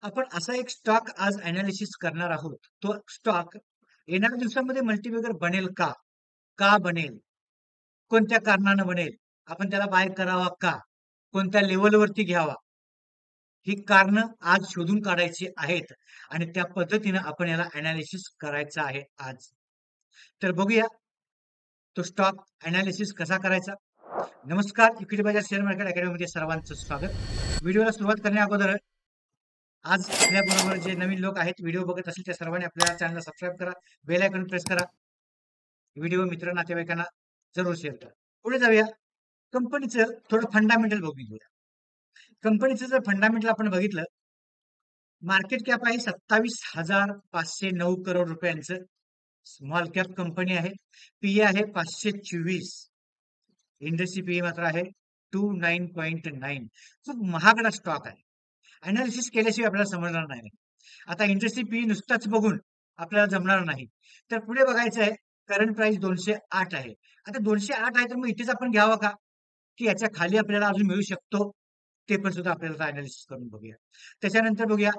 आपण असा एक स्टॉक आज अनालिसिस करणार आहोत. तो स्टॉक येणाऱ्या दिवसामध्ये मल्टीबॅगर बनेल का? का बनेल? कोणत्या कारणानं बनेल? आपण त्याला बाय करावा का? कोणत्या लेव्हलवरती घ्यावा? ही कारणं आज शोधून काढायची आहेत आणि त्या पद्धतीनं आपण याला अनालिसिस करायचं आहे आज. तर बघूया तो स्टॉक अनालिसिस कसा करायचा? नमस्कार, इक्विटी बाजार शेअर मार्केट अकॅडमीमध्ये सर्वांचं स्वागत. व्हिडिओला सुरुवात करण्या अगोदर आज आपल्याबरोबर जे नवीन लोक आहेत, व्हिडिओ बघत असतील त्या सर्वांनी आपल्या चॅनलला सबस्क्राईब करा, बेल आयकॉन प्रेस करा. व्हिडिओ मित्र नातेवाईकांना जरूर शेअर करा. पुढे जाऊया. कंपनीचं थोडं फंडामेंटल बघून घेऊया. कंपनीचं जर फंडामेंटल आपण बघितलं, मार्केट कॅप आहे 27,509 करोड रुपयांचं. स्मॉल कॅप कंपनी आहे. पीए आहे 524. इंडस्ट्री पीए मात्र आहे 29.9. खूप महागडा स्टॉक आहे. अनालिसिस केल्याशिवाय आपल्याला समजणार नाही. आता इंडस्ट्री पी नुसताच बघून आपल्याला जमणार नाही. तर पुढे बघायचं आहे, करंट प्राइस 208 आहे. आता 208 आहे तर मग इथेच आपण घ्यावं का? की याच्या खाली आपल्याला अजून मिळू शकतो? ते पण सुद्धा आपल्याला अनालिसिस करून बघूया. त्याच्यानंतर बघूया,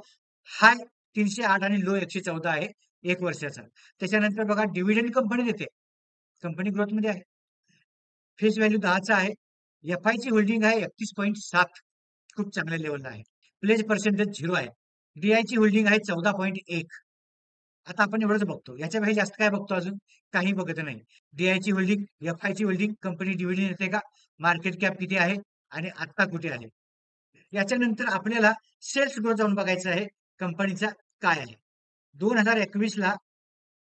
हाय 308 आणि लो 114 आहे 1 वर्षाचा. त्याच्यानंतर बघा डिव्हिडंड कंपनी देते. कंपनी ग्रोथमध्ये आहे. फेस व्हॅल्यू 10चा आहे. एफआयची होल्डिंग आहे 31.7. खूप चांगल्या लेवलला आहे. प्लेज पर्सेंटेज 0 आहे. डीआयची होल्डिंग आहे 14.1. आता आपण एवढंच बघतो. याच्यापेक्षा जास्त काय बघतो अजून? काही बघत नाही. डीआयची होल्डिंग, एफआयची होल्डिंग, कंपनी डिव्हिडंड देते का? मार्केट कॅप किती आहे? आणि आत्ता कुठे आहे? याच्यानंतर आपल्याला सेल्स ग्रोथ जाऊन बघायचं आहे. कंपनीचा काय आहे? 2021 ला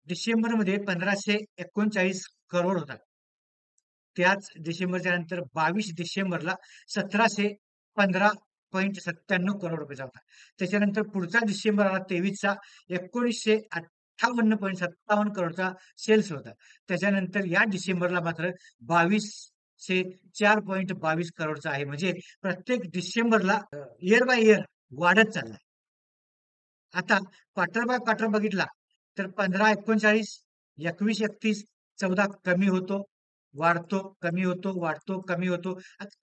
डिसेंबरमध्ये 1539 करोड होता. त्याच डिसेंबरच्या नंतर 22 डिसेंबरला 1715.97 करोड रुपयाचा होता. त्याच्यानंतर पुढचा डिसेंबर आला 23चा 1958.57 करोडचा सेल्स होता. त्याच्यानंतर या डिसेंबरला मात्र 4.22 करोडचा आहे. म्हणजे प्रत्येक डिसेंबरला इयर बाय इयर वाढत चाललाय. आता क्वार्टर बाय क्वार्टर बघितला तर 1539, 21-31, 14 कमी होतो, वाढतो, कमी होतो, वाढतो, कमी होतो.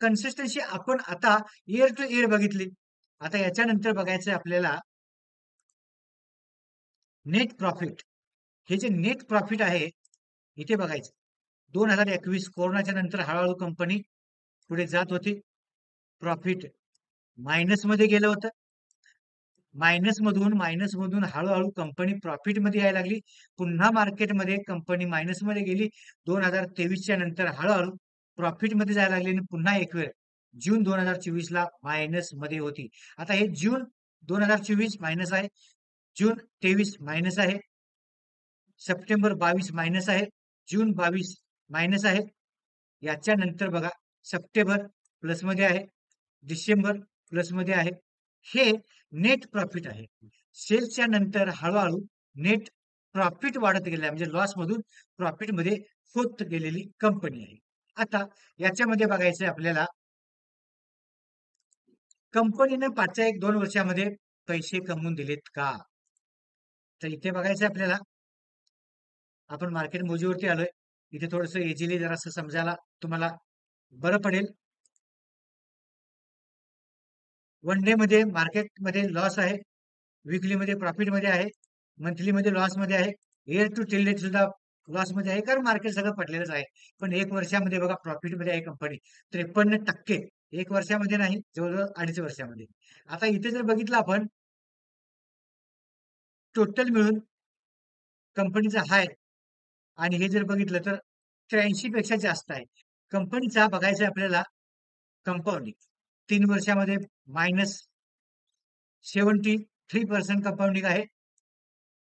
कन्सिस्टन्सी आपण आता इयर टू इयर बघितली. आता याच्यानंतर बघायचं आपल्याला नेट प्रॉफिट. हे जे नेट प्रॉफिट आहे, इथे बघायचं. 2021 कोरोनाच्या नंतर हळूहळू कंपनी पुढे जात होती. प्रॉफिट मायनसमध्ये गेलं होतं. मायनसमधून हळूहळू कंपनी प्रॉफिटमध्ये यायला लागली. पुन्हा मार्केटमध्ये कंपनी मायनसमध्ये गेली. 2023च्या नंतर हळूहळू प्रॉफिटमध्ये जायला लागली आणि पुन्हा एक वेळ जून 2024ला मायनसमध्ये होती. आता हे जून 2024 मायनस आहे. जून 23 मायनस आहे. सप्टेंबर 22 मायनस आहे. जून 22 मायनस आहे. याच्या नंतर बघा सप्टेंबर प्लसमध्ये आहे. डिसेंबर प्लसमध्ये आहे. हे नेट प्रॉफिट आहे. सेल्सच्या नंतर हळूहळू नेट प्रॉफिट वाढत गेलं म्हणजे लॉस मधून प्रॉफिट मध्ये होत गेलेली कंपनी आहे. आता याच्यामध्ये बघायचंय आपल्याला कंपनीने पाचच्या 1-2 वर्षामध्ये पैसे कमवून दिलेत का? तर इथे बघायचंय आपल्याला. आपण मार्केट मोजीवरती आलोय. इथे थोडंसं इझिली जरासं समजायला तुम्हाला बरं पडेल. वन डे मध्ये मार्केटमध्ये लॉस आहे. वीकली मध्ये प्रॉफिट मध्ये आहे. मंथली मध्ये लॉस मध्ये आहे. इयर टू टिल डेट सुद्धा लॉस मध्ये आहे. कारण मार्केट सगळं पडलेलंच आहे. पण 1 वर्षामध्ये बघा प्रॉफिट मध्ये आहे कंपनी 53%. 1 वर्षामध्ये नाही, जवळजवळ 2.5 वर्षामध्ये. आता इथे जर बघितलं आपण टोटल मिळून कंपनीचा हाय आणि हे जर बघितलं तर 83 पेक्षा जास्त आहे. कंपनीचा बघायचा आपल्याला कंपाऊंडिंग 3 वर्षामध्ये -73% कंपाऊंडिंग आहे.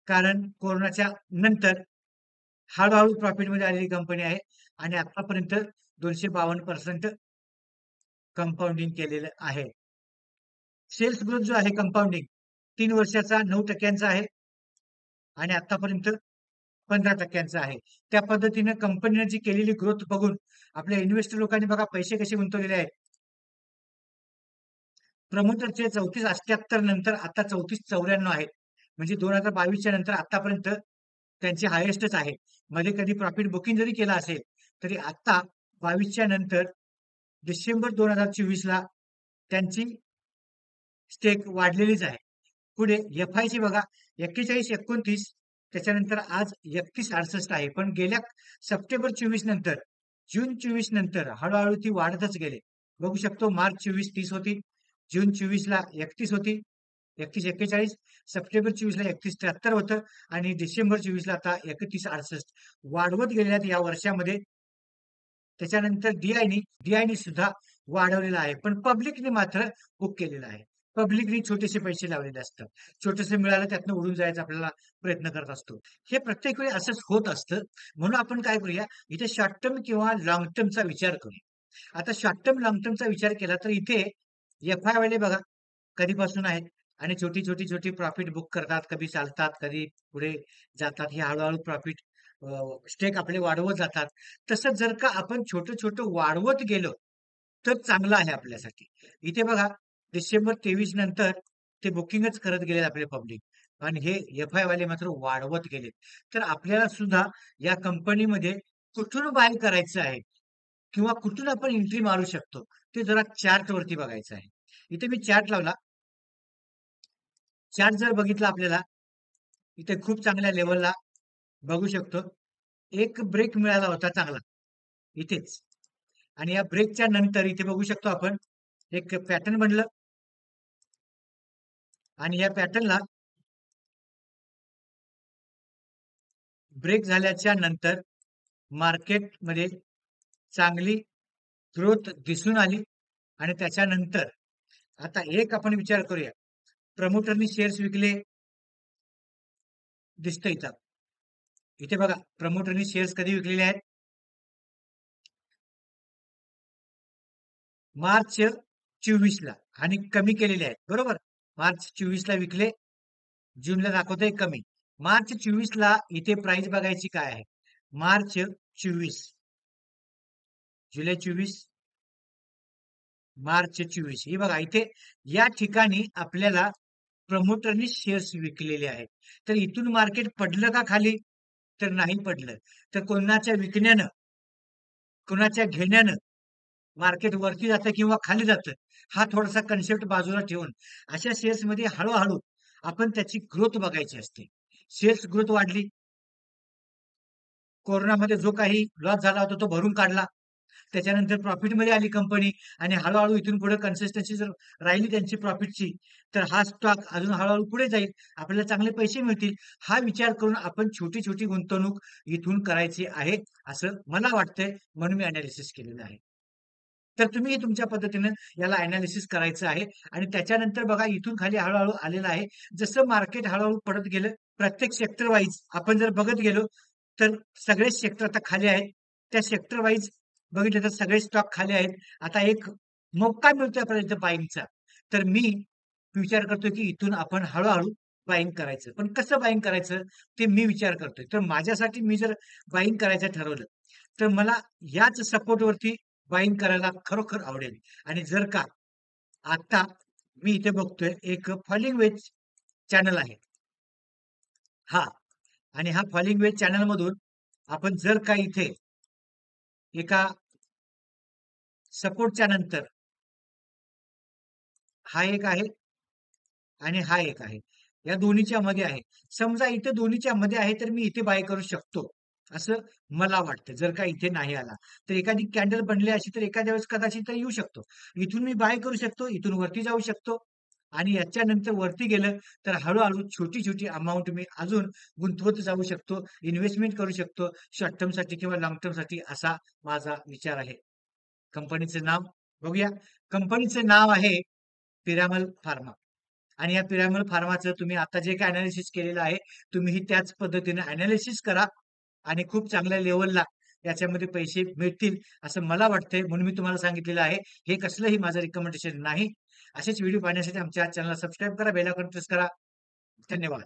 कारण कोरोनाच्या नंतर हळू-हळू प्रॉफिटमध्ये आलेली कंपनी आहे आणि आतापर्यंत 252% कंपाऊंडिंग केलेलं आहे. सेल्स ग्रोथ जो आहे कंपाऊंडिंग 3 वर्षाचा 9% आहे आणि आतापर्यंत 15% आहे. त्या पद्धतीने कंपनीने जी केलेली ग्रोथ बघून आपल्या इन्व्हेस्टर लोकांनी बघा पैसे कसे गुंतवलेले आहेत. प्रमोटरचे 34.78 नंतर आता 34.94 आहेत. म्हणजे 2022च्या नंतर आतापर्यंत त्यांचे हायेस्टच आहे. मध्ये कधी प्रॉफिट बुकिंग जरी केलं असेल, तरी आता 22च्या नंतर डिसेंबर 2024ला त्यांची स्टेक वाढलेलीच आहे. पुढे एफ-आय ची बघा 41-29, त्याच्यानंतर आज 31-68 आहे. पण गेल्या सप्टेंबर 24 नंतर, जून 24 नंतर हळू ती वाढतच गेले. बघू शकतो मार्च 24 30 होती, जून 24 ला 31 होती, 31-41, सप्टेंबर 24 ला 31-73 होतं आणि डिसेंबर 24 ला आता 31-68 वाढवत गेलेल्या आहेत या वर्षामध्ये. त्याच्यानंतर डी सुद्धा वाढवलेला आहे. पण पब्लिकने मात्र बुक केलेलं आहे. पब्लिकने छोटेसे पैसे लावलेले असतात. छोटंसं मिळालं त्यातनं उडून जायचा आपल्याला प्रयत्न करत असतो. हे प्रत्येक वेळी असंच होत असतं. म्हणून आपण काय करूया, इथे शॉर्ट टर्म किंवा लाँग टर्मचा विचार करूया. आता शॉर्ट टर्म, लाँग टर्मचा विचार केला तर इथे एफ-आय वाले बघा कधीपासून आहेत आणि छोटी प्रॉफिट बुक करतात. कधी चालतात, कधी पुढे जातात. हे हळू प्रॉफिट स्टेक आपले वाढवत जातात. तसं जर का आपण छोटं वाढवत गेलो, तर चांगलं आहे आपल्यासाठी. इथे बघा डिसेंबर 23 नंतर ते बुकिंगच करत गेले आपले पब्लिक आणि हे एफ-आय वाले मात्र वाढवत गेलेत. तर आपल्याला सुद्धा या कंपनीमध्ये कुठून बाय करायचं आहे किंवा कुठून आपण एंट्री मारू शकतो, ते जरा चार्ट वरती बघायचं आहे. इथे मी चार्ट लावला. चार्ट जर बघितला आपल्याला, इथे खूप चांगल्या लेव्हलला बघू शकतो. एक ब्रेक मिळाला होता चांगला इथेच आणि या ब्रेकच्या नंतर इथे बघू शकतो आपण एक पॅटर्न बनलं आणि या पॅटर्नला ब्रेक झाल्याच्या नंतर मार्केटमध्ये चांगली ग्रोथ दिसून आली आणि त्याच्यानंतर आता एक आपण विचार करूया. प्रमोटरनी शेअर्स विकले दिसतं इथं. इथे बघा प्रमोटरनी शेअर्स कधी विकलेले आहेत? मार्च 24 ला आणि कमी केलेले आहेत बरोबर. मार्च 24 ला विकले, जूनला दाखवतंय कमी. मार्च 24 ला इथे प्राइस बघायची काय आहे? मार्च 24, जुलै 24, मार्च 24 हे बघा इथे या ठिकाणी आपल्याला प्रमोटरनी शेअर्स विकलेले आहेत. तर इथून मार्केट पडलं का खाली? तर नाही पडलं. तर कोणाच्या विकण्यानं, कोणाच्या घेण्यानं मार्केट वरती जातं किंवा खाली जातं, हा थोडासा कन्सेप्ट बाजूला ठेवून अशा शेअर्समध्ये हळू आपण त्याची ग्रोथ बघायची असते. शेअर्स ग्रोथ वाढली, कोरोनामध्ये जो काही लॉस झाला होता तो भरून काढला. त्याच्यानंतर प्रॉफिटमध्ये आली कंपनी आणि हळू इथून पुढे कन्सिस्टन्सी जर राहिली त्यांची प्रॉफिटची, तर हा स्टॉक अजून हळू पुढे जाईल. आपल्याला चांगले पैसे मिळतील. हा विचार करून आपण छोटी गुंतवणूक इथून करायची आहे, असं मला वाटतंय. म्हणून मी एनालिसिस केलेलं आहे. तर तुम्ही तुमच्या पद्धतीने याला एनालिसिस करायचं आहे आणि त्याच्यानंतर बघा इथून खाली हळू आलेलं आहे. जसं मार्केट हळू पडत गेलं, प्रत्येक सेक्टर वाईज आपण जर बघत गेलो, तर सगळेच सेक्टर आता खाली आहेत. त्या सेक्टर वाईज बघितलं तर सगळे स्टॉक खाली आहेत. आता एक मौका मिळतोय आपल्याला इथं बाईंगचा. तर मी विचार करतोय की इथून आपण हळू बाईंग करायचं. पण कसं बाईंग करायचं ते मी विचार करतोय. तर माझ्यासाठी मी जर बाईंग करायचं ठरवलं, तर मला याच सपोर्टवरती बाईंग करायला खरोखर आवडेल. आणि जर का आता मी इथे बघतोय एक फॉलिंग वेज चॅनल आहे. हा आणि हा फॉलिंग वेज चॅनल मधून आपण जर का इथे एका सपोर्टच्या नंतर हा एक आहे आणि हा एक आहे. या दोन्हीच्या मध्ये आहे. समजा इथे दोन्हीच्या मध्ये आहे, तर मी इथे बाय करू शकतो, असं मला वाटतं. जर का इथे नाही आला, तर एखादी कॅन्डल बनली अशी तर एखाद्या वेळेस कदाचित येऊ शकतो. इथून मी बाय करू शकतो, इथून वरती जाऊ शकतो आणि याच्यानंतर वरती गेलं तर हळू छोटी अमाउंट मी अजून गुंतवत जाऊ शकतो, इन्व्हेस्टमेंट करू शकतो शॉर्ट टर्मसाठी किंवा लाँग टर्मसाठी असा माझा विचार आहे. कंपनीचं नाव बघूया. कंपनीचं नाव आहे पिरामल फार्मा. आणि या पिरामल फार्माचं तुम्ही आता जे काही अनालिसिस केलेलं आहे, तुम्हीही त्याच पद्धतीने अनालिसिस करा आणि खूप चांगल्या लेव्हलला याच्यामध्ये पैसे मिळतील असं मला वाटतंय. म्हणून मी तुम्हाला सांगितलेलं आहे. हे कसलंही माझं रिकमेंडेशन नाही. असेच व्हिडिओ पाहण्यासाठी आमच्या चॅनलला सबस्क्राईब करा, बेल आयकॉन प्रेस करा. धन्यवाद.